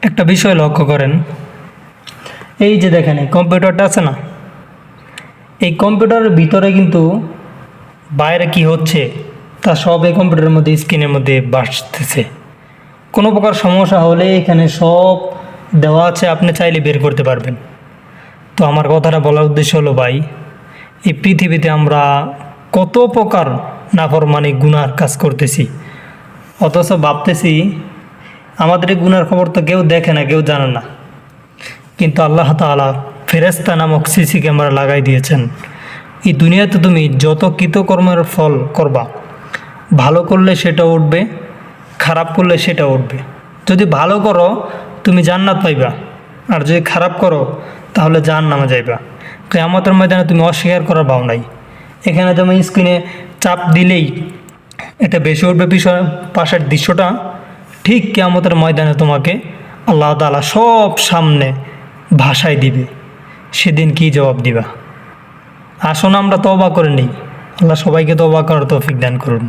একটা বিষয় লক্ষ্য করেন, এই যে দেখেন এই কম্পিউটারটা আছে না, এই কম্পিউটারের ভিতরে কিন্তু বাইরে কি হচ্ছে তা সব এই কম্পিউটারের মধ্যে স্ক্রিনের মধ্যে বাসতেছে। কোনো প্রকার সমস্যা হলে এখানে সব দেওয়া আছে, আপনি চাইলে বের করতে পারবেন। তো আমার কথাটা বলার উদ্দেশ্য হলো ভাই, এই পৃথিবীতে আমরা কত প্রকার নাফরমানি গুনার কাজ করতেছি, অথচ ভাবতেছি আমাদের এই গুনার খবর তো কেউ দেখে না, কেউ জানে না। কিন্তু আল্লাহ তাআলা ফেরেশতা নামক সিসি ক্যামেরা লাগাই দিয়েছেন। এই দুনিয়াতে তুমি যত কৃতকর্মের ফল করবা, ভালো করলে সেটা উঠবে, খারাপ করলে সেটা উঠবে। যদি ভালো করো তুমি জান্নাত পাইবা, আর যদি খারাপ করো তাহলে জাহান্নামে যাইবা। কিয়ামতের ময়দানে তুমি অস্বীকার করার ভাও নাই। এখানে তুমি স্ক্রিনে চাপ দিলেই এটা বেশি উঠবে পাশের দৃশ্যটা, ঠিক কিয়ামতের ময়দানে তোমাকে আল্লাহ তাআলা সব সামনে ভাষায় দিবে। সেদিন কি জবাব দিবা? আসুন আমরা তওবা করে নিই। আল্লাহ সবাইকে তওবা করার তৌফিক দান করুন।